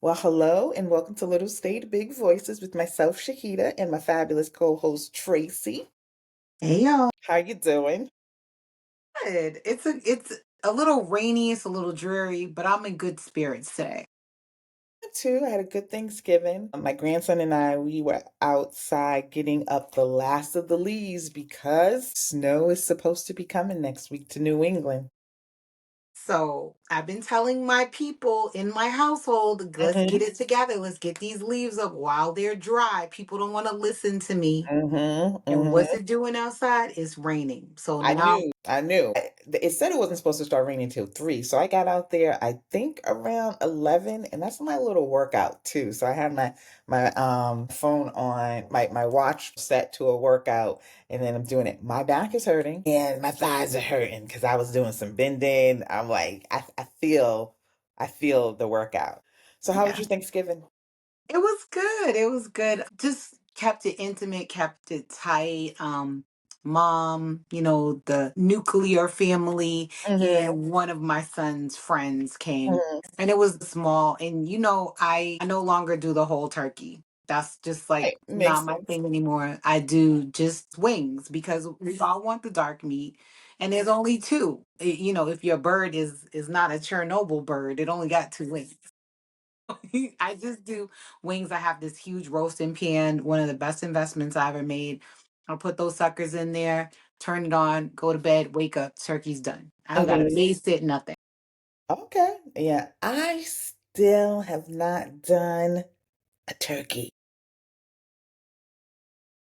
Well, hello and welcome to Little State Big Voices with myself, Shahida, and my fabulous co-host Tracy. Hey y'all. How you doing? Good. It's a little rainy, it's a little dreary, but I'm in good spirits today. Me too. I had a good Thanksgiving. My grandson and I, we were outside getting up the last of the leaves because snow is supposed to be coming next week to New England. So I've been telling my people in my household, let's get Mm-hmm. it together. Let's get these leaves up while they're dry. People don't want to listen to me. Mm-hmm. And what's Mm-hmm. it doing outside? It's raining. So I now knew, I knew. It said it wasn't supposed to start raining till 3, so I got out there, I think around 11, and that's my little workout too. So I had my phone on, my watch set to a workout, and then I'm doing it. My back is hurting and my thighs are hurting because I was doing some bending. I'm like, I feel the workout. So how was yeah. your Thanksgiving? It was good. It was good. Just kept it intimate, kept it tight. Mom, the nuclear family, Mm-hmm. and one of my son's friends came. Hmm. And it was small. And I no longer do the whole turkey. That's just like Right. Makes not my sense. thing anymore. I do just wings because we all want the dark meat. And there's only two. If your bird is not a Chernobyl bird, it only got two wings. I just do wings. I have this huge roasting pan, one of the best investments I ever made. I'll put those suckers in there, turn it on, go to bed, wake up, turkey's done. I don't gotta baste it, nothing. Okay. Yeah. I still have not done a turkey.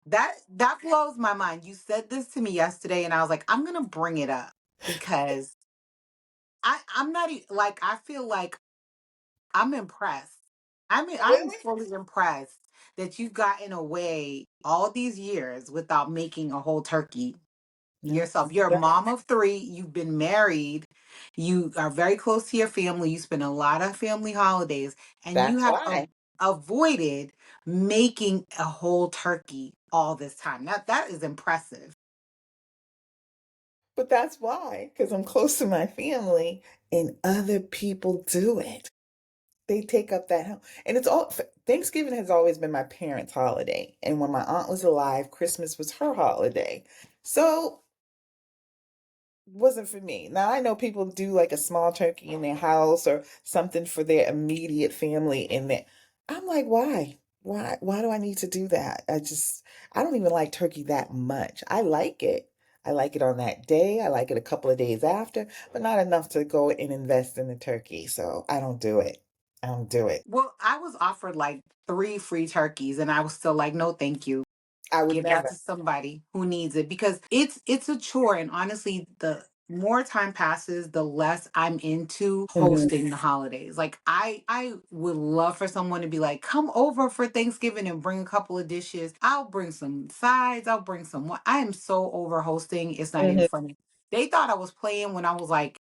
That blows my mind. You said this to me yesterday, and I was like, I'm gonna bring it up because I'm not like I feel like I'm impressed. I'm Really? fully impressed that you've gotten away all these years without making a whole turkey No. yourself. You're a mom of three. You've been married. You are very close to your family. You spend a lot of family holidays, and you That's have why. avoided making a whole turkey all this time. That is impressive. But that's why, because I'm close to my family and other people do it. They take up that helm. And it's all Thanksgiving has always been my parents' holiday. And when my aunt was alive, Christmas was her holiday. So wasn't for me. Now I know people do like a small turkey in their house or something for their immediate family in there. I'm like, why? Why do I need to do that? I don't even like turkey that much. I like it. I like it on that day. I like it a couple of days after, but not enough to go and invest in the turkey. So I don't do it. I don't do it. Well, I was offered like three free turkeys, and I was still like, no, thank you. I would Give that never. to somebody who needs it because it's a chore, and honestly the more time passes, the less I'm into Mhm. hosting the holidays. Like I would love for someone to be like, come over for Thanksgiving and bring a couple of dishes. I'll bring some sides, I'll bring I am so over hosting, it's not even Mhm. funny. They thought I was playing when I was like,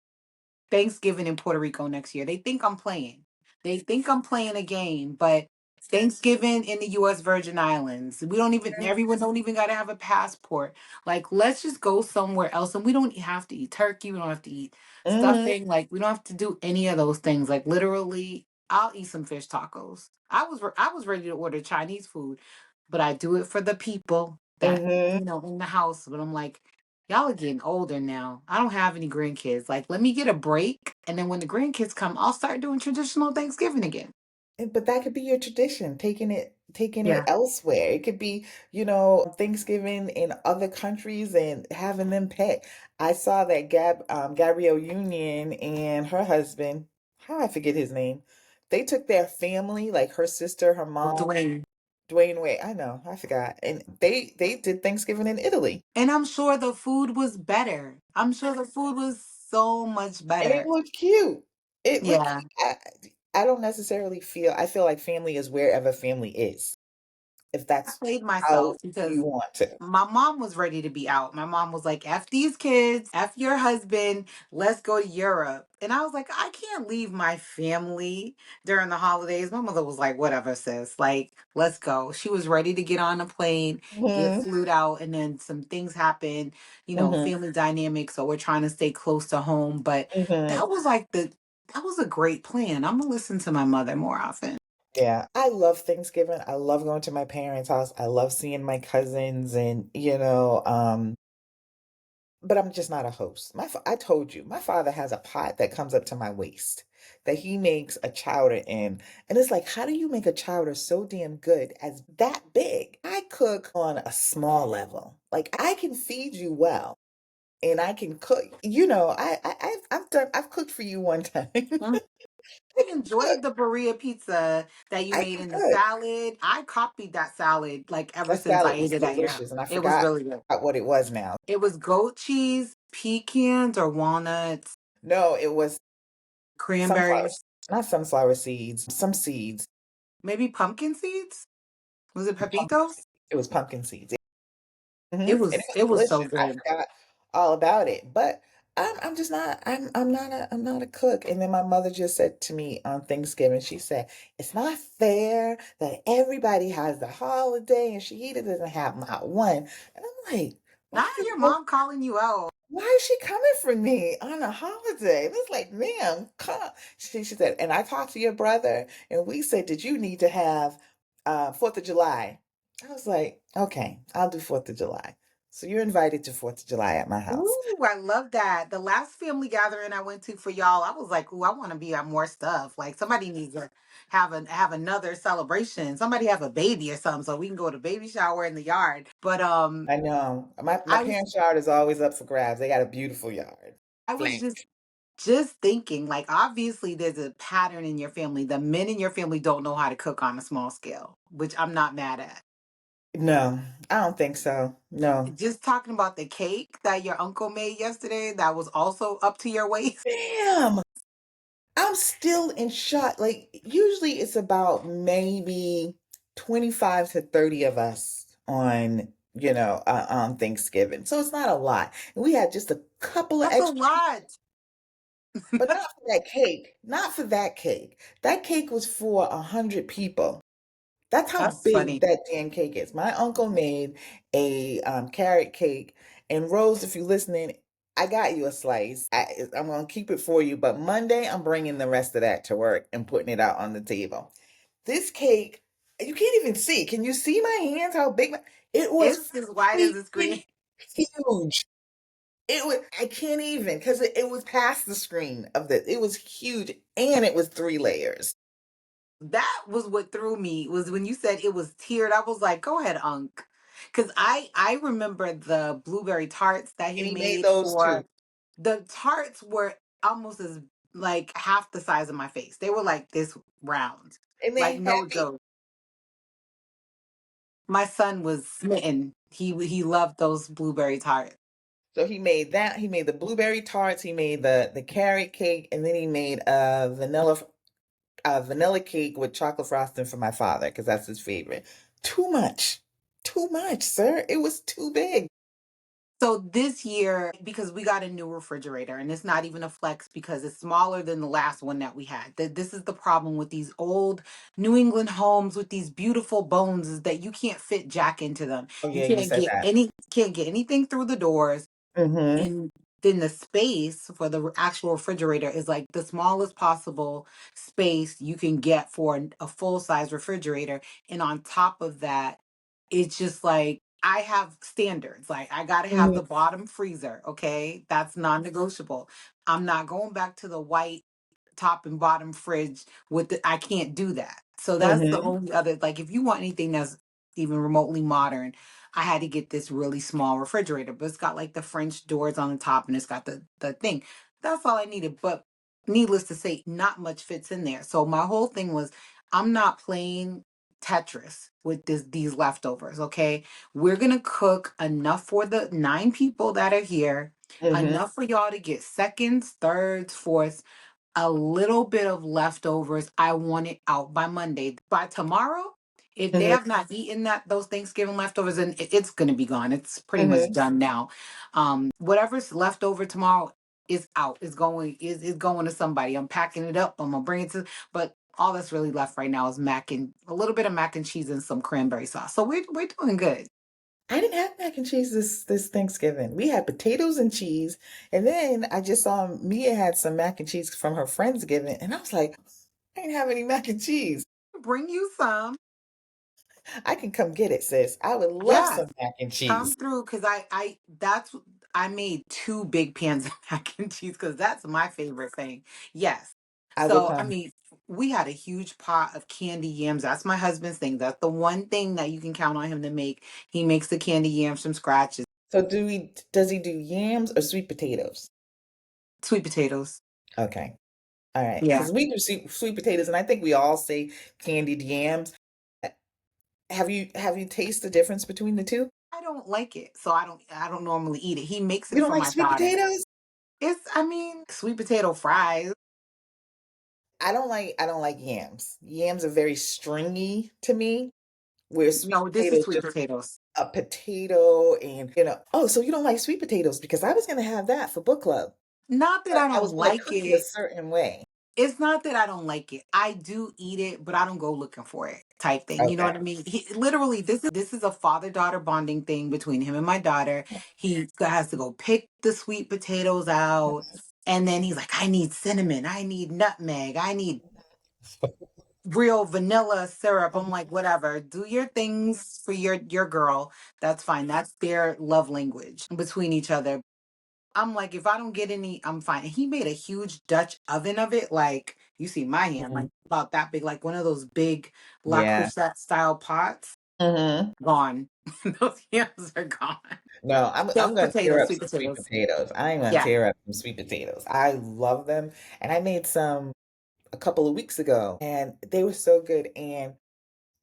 Thanksgiving in Puerto Rico next year. They think I'm playing. They think I'm playing a game, but Thanksgiving in the US Virgin Islands. Everyone don't even got to have a passport. Like let's just go somewhere else and we don't have to eat turkey, we don't have to eat Mhm. stuffing, like we don't have to do any of those things. Like literally I'll eat some fish tacos. I was ready to order Chinese food, but I do it for the people that Mhm. in the house, but I'm like y'all are getting older now. I don't have any grandkids. Like, let me get a break. And then when the grandkids come, I'll start doing traditional Thanksgiving again. But that could be your tradition, taking it Yeah. elsewhere. It could be, Thanksgiving in other countries and having them pay. I saw that Gabrielle Union and her husband, how I forget his name, they took their family, like her sister, her Well, mom, Dwayne. Dwayne Wade. I know, I forgot, and they did Thanksgiving in Italy, And I'm sure the food was better. I'm sure the food was so much and it better. looked cute. It looked. Yeah. I don't necessarily feel. I feel like family is wherever family is, if I that's played how myself you because want to. my mom was ready to be out. My mom was like, F these kids, F your husband, let's go to Europe. And I was like, I can't leave my family during the holidays. My mother was like, whatever, sis. Like, let's go. She was ready to get on a plane, get Mhm, flued out, and then some things happen, mhm, family dynamics. So we're trying to stay close to home. But mhm, that was like That was a great plan. I'm gonna listen to my mother more often. Yeah, I love Thanksgiving. I love going to my parents' house. I love seeing my cousins and, but I'm just not a host. I told you, my father has a pot that comes up to my waist that he makes a chowder in. And it's like, how do you make a chowder so damn good as that big? I cook on a small level. Like I can feed you well and I can cook. I've cooked for you one time. I Mm. I enjoyed the burrito pizza that you made can in the cook. salad. I copied that salad like ever That since I salad ate was it at your house. delicious and I It was forgot really good. what it was now. It was goat cheese, pecans or walnuts, No, it was sunflower, cranberries, not sunflower seeds, some seeds. maybe pumpkin seeds. Was it Pumpkin pepitos? seeds. It was pumpkin seeds. And it was It was so delicious. I good. forgot all about it. But I'm just not I'm not a cook. And then my mother just said to me on Thanksgiving, she said, it's not fair that everybody has the holiday and Shahida doesn't have not one. And I'm like, Not your mom calling you out. why is she coming for me on a holiday? It was like, ma'am, come. She said, and I talked to your brother, and we said that you need to have 4th of July. I was like, okay, I'll do 4th of July. So you're invited to 4th of July at my house. Ooh, I love that. The last family gathering I went to for y'all, I was like, ooh, I want to be at more stuff. Like somebody needs to have another celebration. Somebody have a baby or something so we can go to baby shower in the yard. But I know. My I was parents' yard is always up for grabs. They got a beautiful yard. I was Flanked. just thinking, like obviously there's a pattern in your family. The men in your family don't know how to cook on a small scale, which I'm not mad at. No, I don't think so. No. Just talking about the cake that your uncle made yesterday, that was also up to your waist. Damn. I'm still in shock. Like, usually it's about maybe 25 to 30 of us on Thanksgiving. So it's not a lot. And we had just a couple of That's a extra, lot. but not for that cake. Not for that cake. That cake was for 100 people. That's how That's big funny. that damn cake is. My uncle made a carrot cake. And Rose, if you're listening, I got you a slice. I'm going to keep it for you. But Monday, I'm bringing the rest of that to work and putting it out on the table. This cake, you can't even see. Can you see my hands? How big? It was It's as wide as the freaking screen. huge. I can't even because it was past the screen of it was huge and it was 3 layers. That was what threw me was when you said it was tiered. I was like, go ahead, Unc. Because I remember the blueberry tarts that And he he made made those for too. the tarts were almost as like half the size of my face. They were like this round. And Like they no heavy. joke. My son was smitten. He loved those blueberry tarts. So he made that. He made the blueberry tarts. He made the carrot cake, and then he made a vanilla cake with chocolate frosting for my father because that's his favorite. Too much, sir. It was too big. So this year, because we got a new refrigerator, and it's not even a flex because it's smaller than the last one that we had. This is the problem with these old New England homes with these beautiful bones is that you can't fit Jack into them. Oh You yeah, you said that. can't get anything through the doors, Mm-hmm. and then the space for the actual refrigerator is like the smallest possible space you can get for a full size refrigerator. And on top of that, it's just like I have standards. Like I got to have Mm-hmm. the bottom freezer. Okay. That's non negotiable. I'm not going back to the white top and bottom fridge with I can't do that. So that's the Mm-hmm. only other like if you want anything that's even remotely modern, I had to get this really small refrigerator, but it's got like the French doors on the top and it's got the thing. That's all I needed. But needless to say, not much fits in there. So my whole thing was I'm not playing Tetris with these leftovers, okay? We're gonna cook enough for the 9 people that are here, Mm-hmm. enough for y'all to get seconds, thirds, fourths, a little bit of leftovers. I want it out by Monday. By tomorrow, if they Mm-hmm. have not eaten those Thanksgiving leftovers, and it's going to be gone. It's pretty much Mm-hmm. done now. Whatever's left over tomorrow is out. Is going to somebody. I'm packing it up. I'm gonna bring it to. But all that's really left right now is a little bit of mac and cheese and some cranberry sauce. So we're doing good. I didn't have mac and cheese this Thanksgiving. We had potatoes and cheese, and then I just saw Mia had some mac and cheese from her Friendsgiving, and I was like, I didn't have any mac and cheese. Bring you some. I can come get it, sis. I would love Yes. some mac and Come cheese. through because I made two big pans of mac and cheese because that's my favorite thing. Yes. I will So I come. mean, we had a huge pot of candy yams. That's my husband's thing. That's the one thing that you can count on him to make. He makes the candy yams from scratch. So does he do yams or sweet potatoes? Sweet potatoes. Okay. All right. Yeah. Because we do sweet potatoes, and I think we all say candied yams. Uh, have you tasted the difference between the two? I don't like it, so I don't normally eat it. He makes You it don't for like my sweet daughter. potatoes? It's I mean, sweet potato fries. I don't like yams. Yams are very stringy to me, where sweet No, this is potatoes sweet just potatoes. a potato and oh, so you don't like sweet potatoes because I was gonna have that for book club, Not that but I I don't was gonna like cook it a it. certain way. It's not that I don't like it. I do eat it, but I don't go looking for it type thing. You know Okay. what I mean? Literally, this is a father-daughter bonding thing between him and my daughter. He has to go pick the sweet potatoes out, and then he's like, I need cinnamon, I need nutmeg, I need real vanilla syrup. I'm like, whatever. Do your things for your girl. That's fine. That's their love language between each other. I'm like, if I don't get any, I'm fine. And he made a huge Dutch oven of it. Like you see my hand, Mhm. like about that big, like one of those big La Yeah. Crusette style pots. Hmm. Gone. Those yams are gone. No, I'm Just gonna tear potatoes, up sweet some sweet potatoes. potatoes. I'm gonna Yeah. tear up some sweet potatoes. I love them, and I made some a couple of weeks ago, and they were so good. And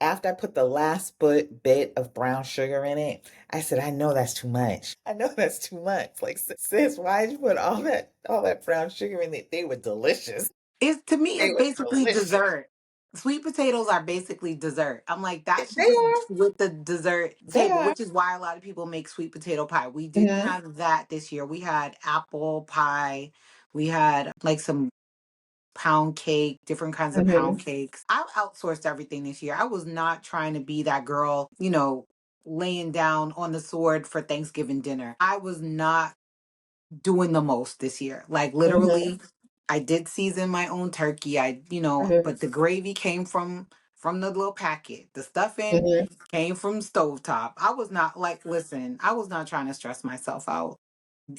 after I put the last bit of brown sugar in it, I said, I know that's too much. I know that's too much. Like, sis, why'd you put all that brown sugar in it? They were delicious. It's to me, They it's were basically delicious. dessert. Sweet potatoes are basically dessert. I'm like, that They should just are. be with the dessert They table, are. which is why a lot of people make sweet potato pie. We didn't Hmm. have that this year. We had apple pie. We had like some pound cake, different kinds of pound Hmm. cakes. I outsourced everything this year. I was not trying to be that girl, laying down on the sword for Thanksgiving dinner. I was not doing the most this year. Like Hmm. literally, I did season my own turkey. Hmm. But the gravy came from the little packet. The stuffing Hmm. came from stovetop. I was not like, listen, I was not trying to stress myself out.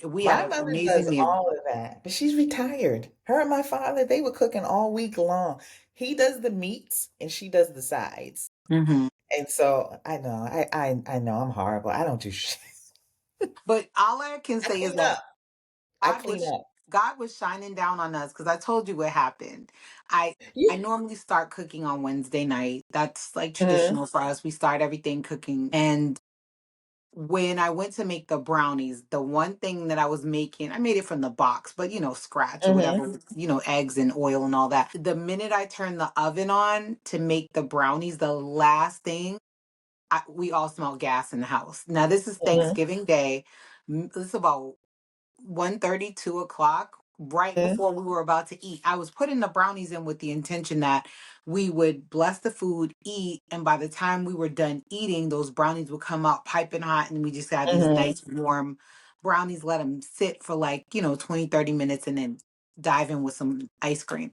We had My an mother amazing does meal. all of that, but she's retired. Her and my father, they were cooking all week long. He does the meats and she does the sides. Mhm. And so I know, I know I'm horrible. I don't do shit. But all I can I say is clean that up. I God clean was up. God was shining down on us because I told you what happened. I Yeah. normally start cooking on Wednesday night. That's like Hmm. traditional for us. We start everything cooking. And when I went to make the brownies, the one thing that I was making, I made it from the box, but scratch or Hmm. whatever, eggs and oil and all that. The minute I turned the oven on to make the brownies, the last thing, we all smelled gas in the house. Now, this is Hmm. Thanksgiving Day. This is about 1:30, 2 o'clock, right before we were about to eat. I was putting the brownies in with the intention that we would bless the food, eat, and by the time we were done eating, those brownies would come out piping hot, and we just had these Hmm. nice warm brownies. Let them sit for like 20, 30 minutes, and then dive in with some ice cream.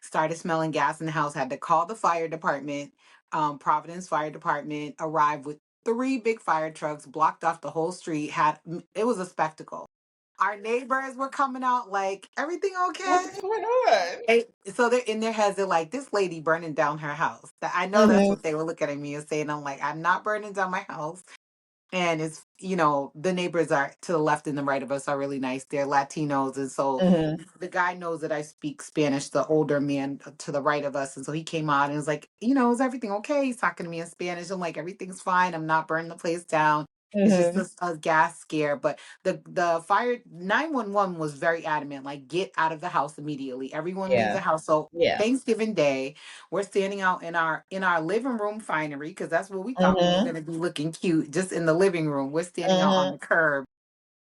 Started smelling gas in the house, had to call the fire department. Providence Fire Department arrived with three big fire trucks, blocked off the whole street. It was a spectacle. Our neighbors were coming out like, everything okay? What's going on? So they're in their heads, they're like, this lady burning down her house. I know that's Hmm. what they were looking at me and saying. I'm like, I'm not burning down my house. And the neighbors are to the left and the right of us are really nice. They're Latinos. And so Hmm. the guy knows that I speak Spanish, the older man to the right of us. And so he came out and was like, is everything okay? He's talking to me in Spanish. I'm like, everything's fine. I'm not burning the place down. It's just Hmm. a gas scare. But the fire 911 was very adamant, like, get out of the house immediately. Everyone leave Yeah. the house. So Yeah. Thanksgiving Day, we're standing out in our living room finery, because that's what we thought we were Hmm. gonna be looking cute, just in the living room. We're standing out on Hmm. the curb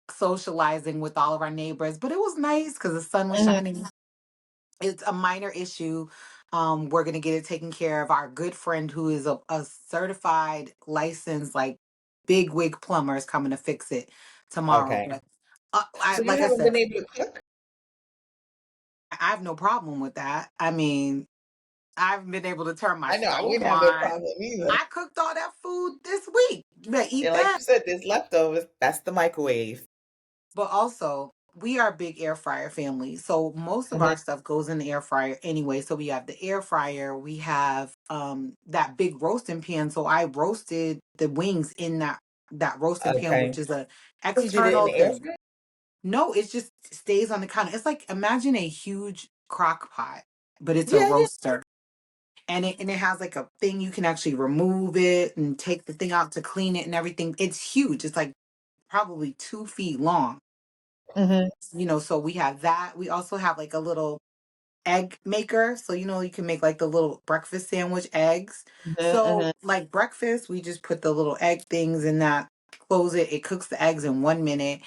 socializing with all of our neighbors, but it was nice because the sun was Hmm. shining. It's a minor issue. We're gonna get it taken care of. Our good friend, who is a certified licensed, like, big wig plumber is coming to fix it tomorrow. Okay. But So you like I haven't said, been able to cook? I have no problem with that. I mean, I've been able to turn my I know, I stove wouldn't have no on. problem either. I cooked all that food this week. You better eat And like that. you said, there's leftovers. That's the microwave. But also, we are a big air fryer family. So most of Mhm. our stuff goes in the air fryer anyway. So we have the air fryer, we have that big roasting pan. So I roasted the wings in that roasting pan, which Okay. is a Oh, you did it in external the air thing. fryer? No, it just stays on the counter. It's like imagine a huge crock pot, but it's a Yeah, yeah. roaster. And it has like a thing you can actually remove it and take the thing out to clean it and everything. It's huge. It's like probably 2 feet long. Mhm. So we have that. We also have like a little egg maker. So, you can make like the little breakfast sandwich eggs. Mhm, So, mhm, like breakfast, we just put the little egg things in that, close it. It cooks the eggs in 1 minute.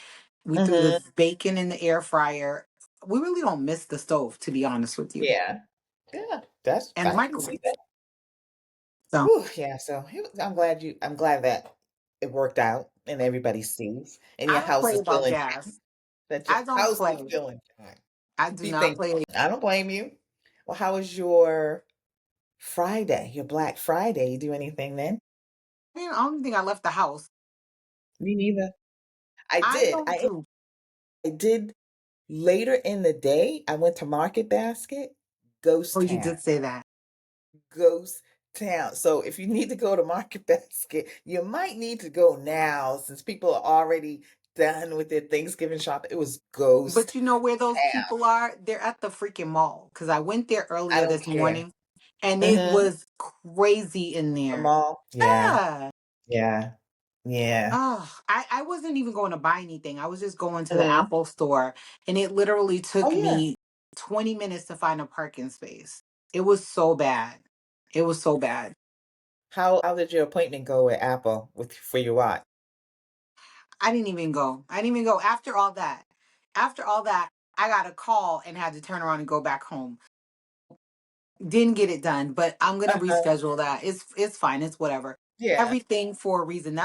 We threw mhm. the bacon in the air fryer. We really don't miss the stove, to be honest with you, Yeah. Yeah, that's and the I can see microwave. that. So Whew, yeah, so I'm glad that it worked out and everybody sees and your I don't house play is about feeling gas. that your I don't house is play. feeling fine. I do Be not thankful. play. I don't blame you. Well, how was your Friday, your Black Friday? You do anything then? I don't think I left the house. Me neither. I I did. don't I do. I did later in the day. I went to Market Basket, Oh, Ghost you Town. did say that. Ghost Town. So if you need to go to Market Basket, you might need to go now since people are already done with their Thanksgiving shopping. It was But Ghost you know where those Town. people are? They're at the freaking mall. Because I went there I earlier don't this care. morning and it Mm-hmm. was crazy in The there. mall. Yeah. Yeah. Yeah. Yeah. Oh, I wasn't even going to buy anything. I was just going to the Hmm. Apple store and it literally Oh took yeah. me 20 minutes to find a parking space. It was so bad. It was so bad. How did your appointment go at Apple with for your watch? I didn't even go. I didn't even go after all that. After all that, I got a call and had to turn around and go back home. Didn't get it done, but I'm gonna Uh-huh. reschedule that. It's fine. It's whatever. Yeah. Everything for a reason.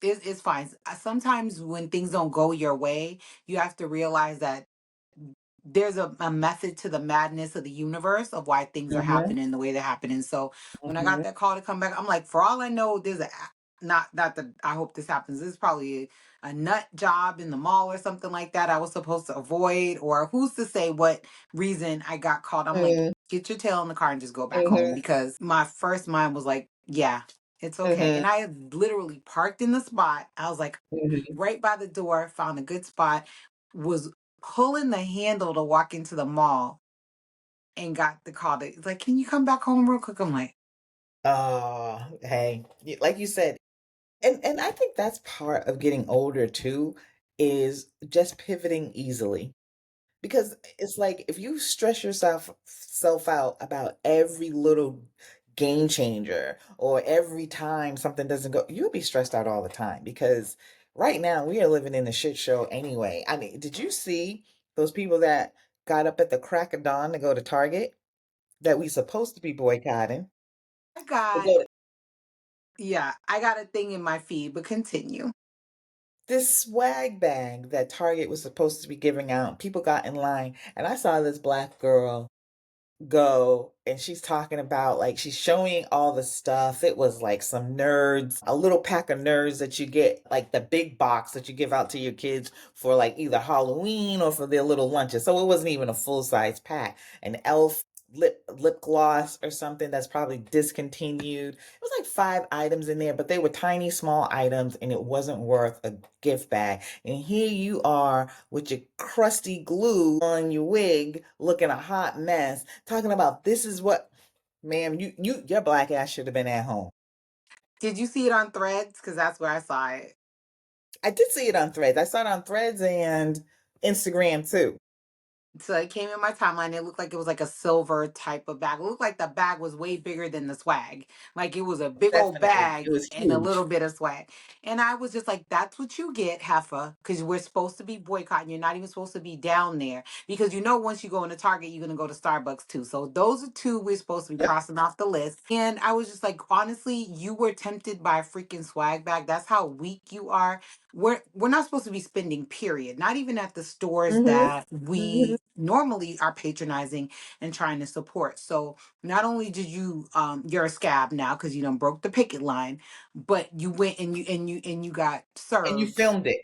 It's fine. Sometimes when things don't go your way, you have to realize that there's a method to the madness of the universe of why things are Mm-hmm. happening the way they're happening. So when I got Mm-hmm. that call to come back, I'm like, for all I know, there's a not that I hope this happens. This is probably a nut job in the mall or something like that I was supposed to avoid, or who's to say what reason I got called. I'm like, Mm-hmm. get your tail in the car and just go back home Mm-hmm. because my first mind was like, yeah, it's okay. Mm-hmm. And I had literally parked in the spot. I was like Mm-hmm. right by the door, found a good spot, was pulling the handle to walk into the mall and got the call. It's like, can you come back home real quick? I'm like, Oh, hey, like you said, and I think that's part of getting older too, is just pivoting easily. Because it's like if you stress yourself out about every little game changer or every time something doesn't go, you'll be stressed out all the time because right now we are living in a shit show anyway. I mean, did you see those people that got up at the crack of dawn to go to Target that we supposed to be boycotting? I To got, go yeah, I got a thing in my feed, but continue. this swag bag that Target was supposed to be giving out. People got in line, and I saw this black girl go and she's talking about like she's showing all the stuff. It was like some nerds, a little pack of nerds that you get, like the big box that you give out to your kids for like either Halloween or for their little lunches. So it wasn't even a full size pack. An elf lip gloss or something that's probably discontinued. It was like 5 items in there, but they were tiny small items and it wasn't worth a gift bag. And here you are with your crusty glue on your wig looking a hot mess talking about this is what, ma'am, your black ass should have been at home. Did you see it on Threads? Because that's where I saw it. I did see it on Threads. I saw it on Threads and Instagram too. So it came in my timeline. It looked like it was like a silver type of bag. It looked like the bag was way bigger than the swag. Like it was a big old Definitely. It bag was and a huge. little bit of swag. And I was just like, that's what you get, Heffa, because we're supposed to be boycotting. You're not even supposed to be down there because once you go into Target, you're going to go to Starbucks too. So those are two we're supposed to be Yep. crossing off the list. And I was just like, honestly, you were tempted by a freaking swag bag. That's how weak you are. We're not supposed to be spending, period, not even at the stores Hmm. that Hmm. we normally are patronizing and trying to support. So not only did you're a scab now because you done broke the picket line, but you went and you got And you served filmed it.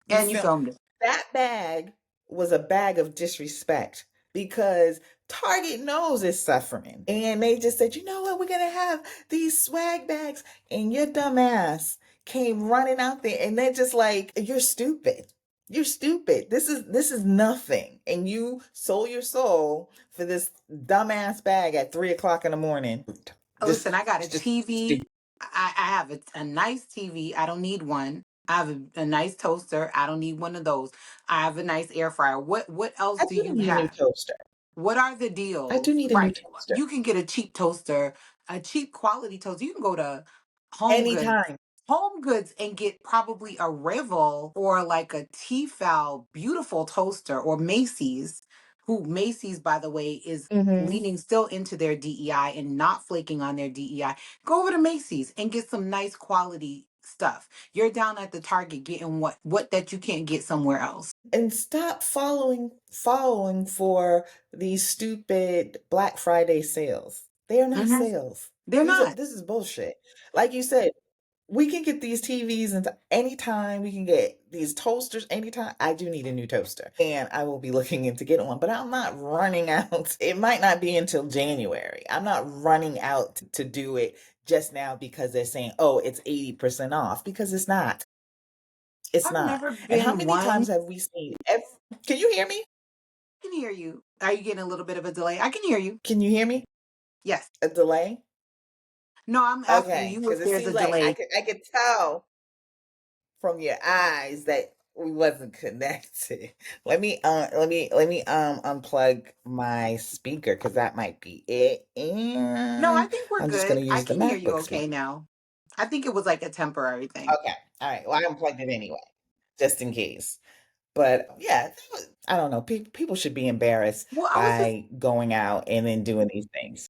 You and you filmed filmed it. that bag was a bag of disrespect because Target knows it's suffering. And they just said, you know what, we're gonna have these swag bags. And your dumb ass came running out there and they're just like, you're stupid. You're stupid. This is nothing. And you sold your soul for this dumbass bag at 3 o'clock in the morning. Just Listen, I got a just TV. stupid. I have a nice TV. I don't need one. I have a nice toaster. I don't need one of those. I have a nice air fryer. What else I do do you need a new have? toaster. What are the I do deals? need a new Right. toaster. You can get a cheap toaster, a cheap quality toaster. You can go to Home Goods, Anytime. Home Goods and get probably a Revel or like a Tefal beautiful toaster or Macy's, who Macy's, by the way, is Hmm. leaning still into their DEI and not flaking on their DEI. Go over to Macy's and get some nice quality stuff. You're down at the Target getting what that you can't get somewhere else. And stop following for these stupid Black Friday sales. They are not Mhm. sales. They're not. This is bullshit. Like you said, we can get these TVs and anytime. We can get these toasters anytime. I do need a new toaster, and I will be looking into getting one. But I'm not running out. It might not be until January. I'm not running out to do it just now because they're saying, "Oh, it's 80% off," because it's not. It's I've not. never And how been many one. times have we seen? Can you hear me? I can hear you. Are you getting a little bit of a delay? I can hear you. Can you hear me? Yes. A delay? No, I'm asking Okay, you because if it there's a seems like delay. I could tell from your eyes that we wasn't connected. Let me unplug my speaker because that might be it. No, I And think we're I'm just gonna good. I use the can hear you MacBook okay speaker. now. I think it was like a temporary thing. Okay. All right. Well, I unplugged it anyway, just in case. But yeah, I don't know. People should be embarrassed Well, by going out and then doing these things.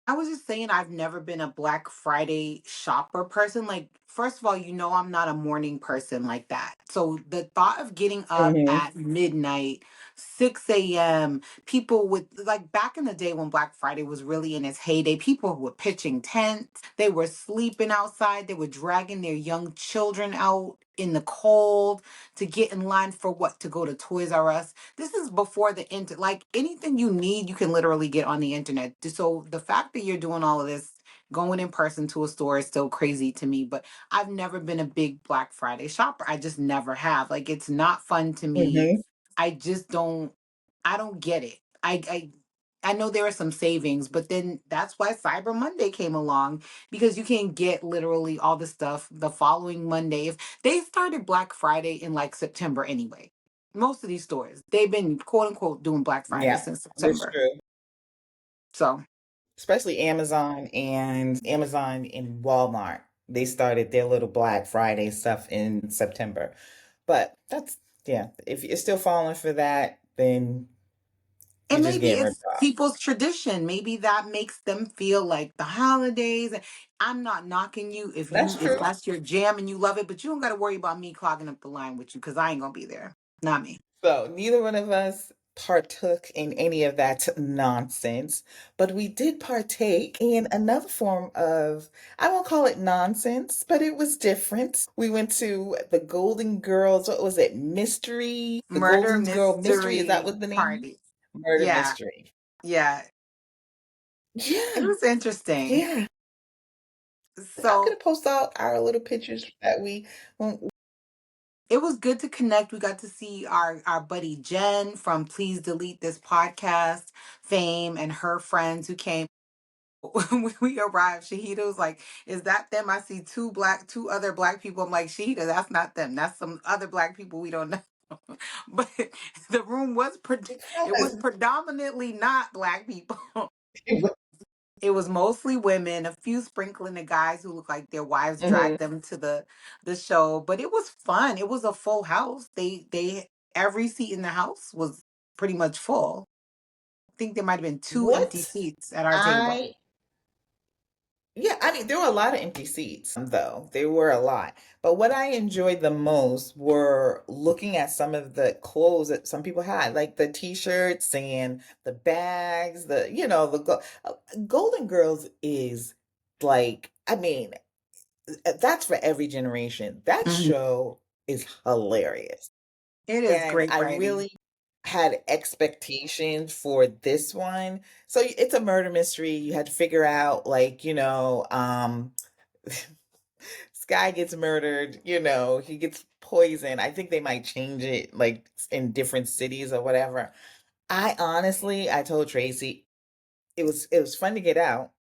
I was just saying I've never been a Black Friday shopper person. Like, first of all, I'm not a morning person like that. So the thought of getting up Hmm. at midnight, 6 a.m., people with like back in the day when Black Friday was really in its heyday, people were pitching tents, they were sleeping outside, they were dragging their young children out in the cold to get in line for what? To go to Toys R Us. This is before the internet. Like anything you need, you can literally get on the internet. So the fact that you're doing all of this, going in person to a store is still crazy to me. But I've never been a big Black Friday shopper. I just never have. Like it's not fun to me. Hmm. I just don't. I don't get it. I know there are some savings, but then that's why Cyber Monday came along because you can get literally all the stuff the following Monday. If they started Black Friday in like September anyway, most of these stores, they've been quote unquote doing Black Friday Yeah, since that's September. true. So, Especially Amazon and Walmart. They started their little Black Friday stuff in September. But that's yeah, if you're still falling for that, then you're and just maybe getting ripped it's off. people's tradition. Maybe that makes them feel like the holidays. I'm not knocking you That's if true. that's your jam and you love it, but you don't got to worry about me clogging up the line with you because I ain't gonna be there. Not me. So neither one of us partook in any of that nonsense, but we did partake in another form of, I won't call it nonsense, but it was different. We went to the Golden Girls, what was it, Mystery? The Murder Golden Girl Mystery, is that mystery what the name? party. Murder Yeah, Mystery. yeah. It Yeah, was interesting. yeah. I'm So gonna post out our little pictures that we. it was good to connect. We got to see our buddy Jen from Please Delete This Podcast fame and her friends who came. When we arrived, Shahida was like, "Is that them? I see two other black people." I'm like, "Shahida, that's not them. That's some other black people we don't know." But the room was it was Because predominantly not black people. it was, It was mostly women, a few sprinkling of guys who looked like their wives mhm. dragged them to the show. But it was fun. It was a full house. They every seat in the house was pretty much full. I think there might have been two empty What seats at our table. I Yeah, I mean, there were a lot of empty seats, though. There were a lot. But what I enjoyed the most were looking at some of the clothes that some people had, like the t-shirts and the bags, Golden Girls is like, I mean, that's for every generation. That Mhm. show is hilarious. It is And great I writing. really had expectations for this one. So it's a murder mystery. You had to figure out, like, Sky gets murdered, he gets poisoned. I think they might change it like in different cities or whatever. I told Tracy it was fun to get out,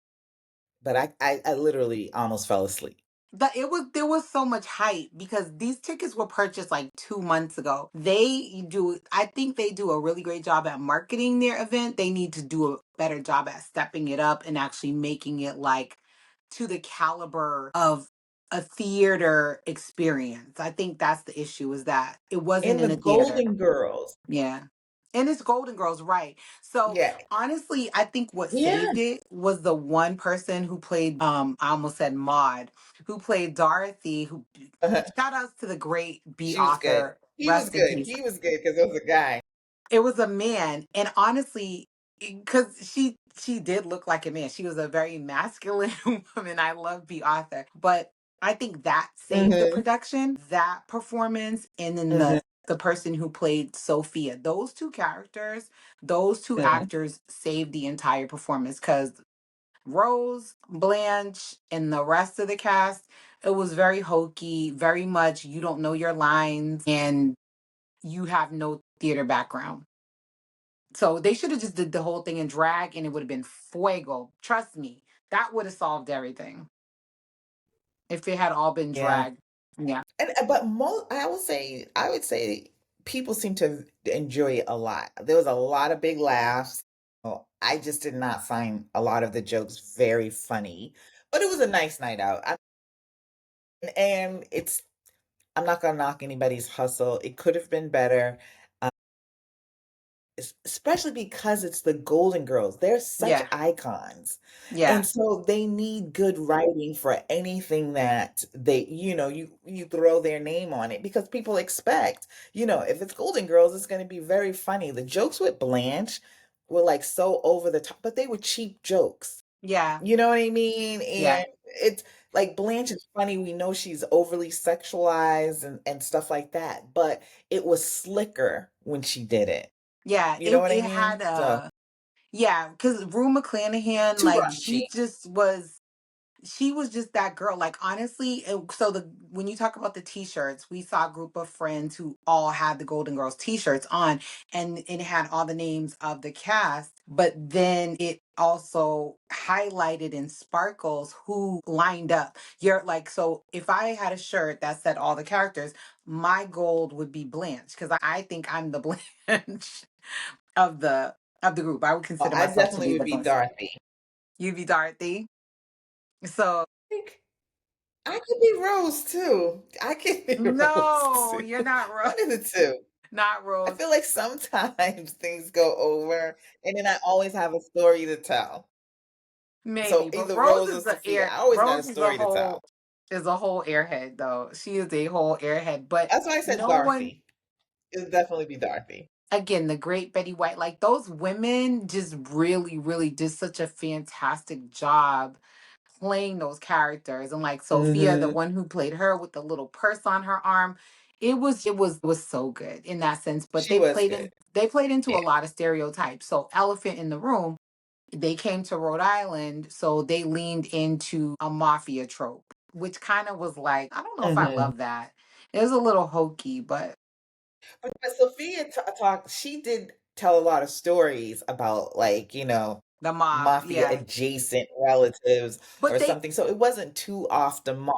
but I literally almost fell asleep. There was so much hype because these tickets were purchased like 2 months ago. I think they do a really great job at marketing their event. They need to do a better job at stepping it up and actually making it like to the caliber of a theater experience. I think that's the issue, is that it wasn't In in the a theater. Golden Girls. Yeah. And it's Golden Girls, right. So Yeah. honestly, I think what Yeah. saved it was the one person who played I almost said Maud, who played Dorothy, who shout outs to the great B She was good. author, He was rest in good. peace. He was good because it was a guy. It was a man, and honestly, because she did look like a man. She was a very masculine woman. I love B. Arthur, but I think that saved the Hmm. production, that performance, and then Hmm. the person who played Sophia. Those two characters, those two Hmm. actors saved the entire performance. Because Rose, Blanche, and the rest of the cast, it was very hokey, very much you don't know your lines and you have no theater background. So they should have just did the whole thing in drag and it would have been fuego. Trust me, that would have solved everything if it had all been Yeah. drag. Yeah. But I would say people seem to enjoy it a lot. There was a lot of big laughs. Oh, I just did not find a lot of the jokes very funny, but it was a nice night out. And I'm not gonna knock anybody's hustle. It could have been better. Especially because it's the Golden Girls. They're such Yeah. icons. Yeah. And so they need good writing for anything that you throw their name on it because people expect, if it's Golden Girls, it's going to be very funny. The jokes with Blanche were like so over the top, but they were cheap jokes. Yeah. You know what I mean? Yeah. And it's like Blanche is funny. We know she's overly sexualized and stuff like that, but it was slicker when she did it. Yeah. You It know what I it mean? had So yeah, because Rue McClanahan, too like raunchy. she was just that girl. Like honestly, so the when you talk about the t-shirts, we saw a group of friends who all had the Golden Girls t-shirts on, and it had all the names of the cast, but then it also highlighted in sparkles who lined up. You're like, so if I had a shirt that said all the characters, my gold would be Blanche because I think I'm the Blanche of the group. I would Oh, consider I myself to definitely be would the be Blanche. Dorothy. You be Dorothy. So Think I could be Rose too. I could be Rose no, too. you're not Rose. One of the two. Not I Rose. feel like sometimes things go over, and then I always have a story to tell. Maybe, So but either Rose Rose or is the Sophia. air. I always got a Rose story to tell. is a whole airhead though. She is a whole airhead. But That's why I said no one, Dorothy. It would definitely be Dorothy. again, the great Betty White, like those women just really, really did such a fantastic job playing those characters. And like Sophia, the Hmm. one who played her with the little purse on her arm, it was so good in that sense. But She was good. they played into Yeah. a lot of stereotypes. So Elephant in the Room, they came to Rhode Island, so they leaned into a mafia trope, which kind of was like, I don't know if I Hmm. love that. It was a little hokey, but But Sophia talked. She did tell a lot of stories about, like, the mob, mafia yeah. adjacent relatives But or something. So it wasn't too off the mark.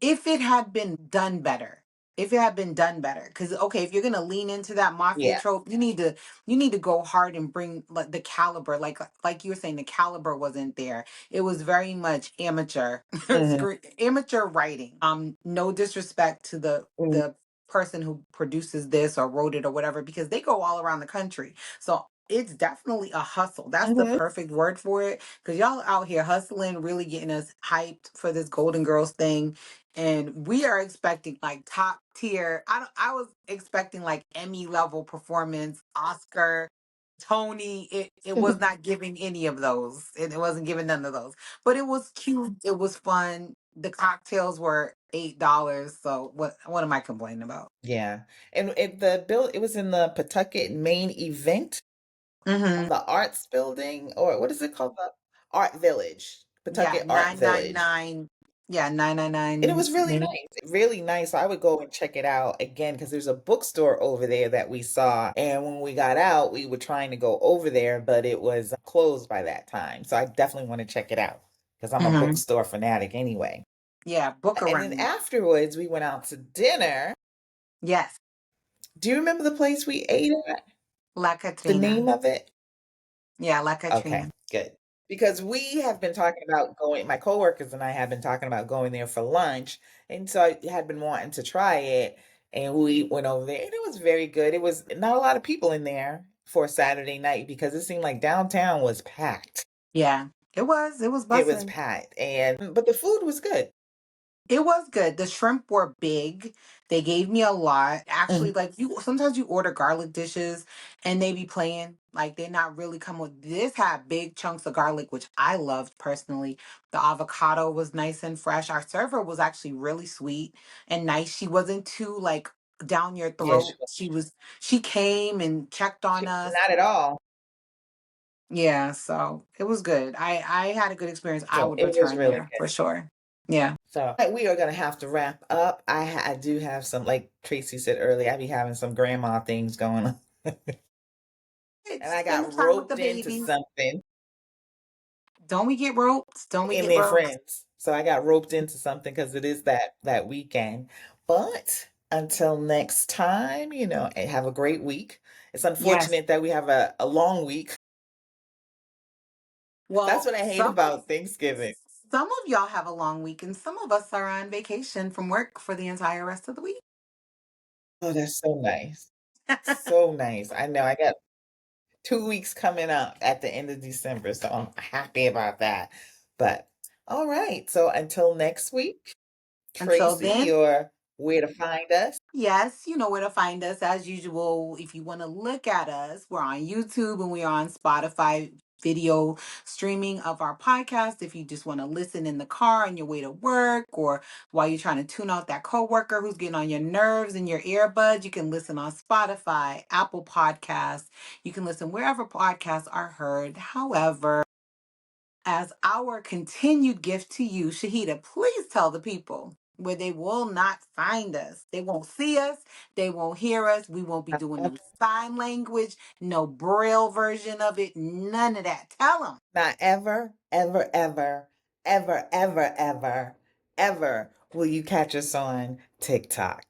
if it had been done better, if it had been done better. Because okay, if you're gonna lean into that mafia Yeah. trope, you need to go hard and bring like the caliber, like you were saying, the caliber wasn't there. It was very much amateur, Hmm. amateur writing. No disrespect to the person who produces this or wrote it or whatever, because they go all around the country. So it's definitely a hustle. That's the Hmm. perfect word for it. Because y'all out here hustling, really getting us hyped for this Golden Girls thing, and we are expecting like top tier. I was expecting like Emmy level performance, Oscar, Tony. It was not giving any of those. It wasn't giving none of those. But it was cute. It was fun. The cocktails were $8. So what am I complaining about? Yeah. And it was in the Pawtucket main event, Hmm. the arts building, or what is it called? The Art Village, Yeah, Pawtucket Art nine nine Village. nine. Yeah, nine nine And it nine. was really nice, really nice. So I would go and check it out again because there's a bookstore over there that we saw. And when we got out, we were trying to go over there, but it was closed by that time. So I definitely want to check it out because I'm a Hmm. bookstore fanatic anyway. Yeah, book And then around. afterwards, we went out to dinner. Yes, Do you remember the place we ate at? La The name Katrina. of it? Yeah, La Okay, Katrina. good. Because we have been talking about going, my coworkers and I have been talking about going there for lunch. And so I had been wanting to try it. And we went over there and it was very good. It was not a lot of people in there for a Saturday night because it seemed like downtown was packed. Yeah, it was. It was It was busting. packed. But the food was good. It was good. The shrimp were big. They gave me a lot. Actually, Mm, like you sometimes you order garlic dishes and they be plain. Like they're not really come with this had big chunks of garlic, which I loved personally. The avocado was nice and fresh. Our server was actually really sweet and nice. She wasn't too like down your yeah, throat. She came and checked on us. not at all. Yeah, so it was good. I had a good experience. I So would it was return really there good. for sure. Yeah. So we are going to have to wrap up. I do have some, like Tracy said earlier, I be having some grandma things going on. And I Spend the got time with the roped into babies. something Don't we get roped? Don't we in get their roped? friends. So I got roped into something because it is that weekend. But until next time, and have a great week. It's Yes. unfortunate that we have a long week. That's Well, what I hate about Thanksgiving. some of y'all have a long week, and some of us are on vacation from work for the entire rest of the week. Oh, that's so nice. So nice. I know I got 2 weeks coming up at the end of December, so I'm happy about that. But all right. So until next week, Until Tracy, then, you're where to find us. yes, you know where to find us as usual. If you want to look at us, we're on YouTube and we are on Spotify video streaming of our podcast. If you just want to listen in the car on your way to work or while you're trying to tune out that coworker who's getting on your nerves and your earbuds, you can listen on Spotify, Apple Podcasts. You can listen wherever podcasts are heard. However, as our continued gift to you, Shahida, please tell the people where they will not find us. They won't see us. They won't hear us. We won't be doing no sign language, no braille version of it, none of that. Tell them. Not ever, ever, ever, ever, ever, ever, ever will you catch us on TikTok.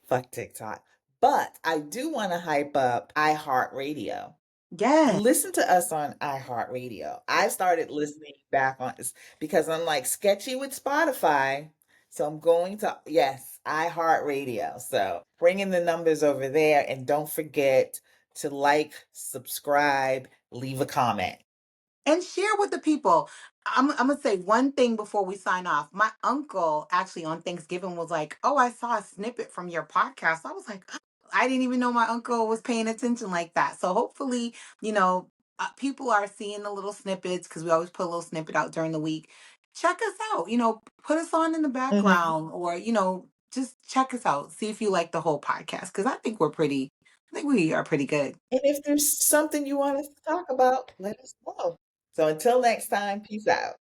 Fuck TikTok. But I do want to hype up iHeartRadio. Yes. Listen to us on iHeartRadio. I started listening back on this because I'm like sketchy with Spotify. So I'm going to, yes, iHeartRadio. So bring in the numbers over there and don't forget to like, subscribe, leave a comment. And share with the people. I'm gonna say one thing before we sign off. My uncle actually on Thanksgiving was like, "Oh, I saw a snippet from your podcast." I was like, I didn't even know my uncle was paying attention like that. So hopefully, you know, people are seeing the little snippets because we always put a little snippet out during the week. Check us out. Put us on in the Mhm. background, or just check us out. See if you like the whole podcast because I think we're pretty. I think we are pretty good. And if there's something you want us to talk about, let us know. So until next time, peace out.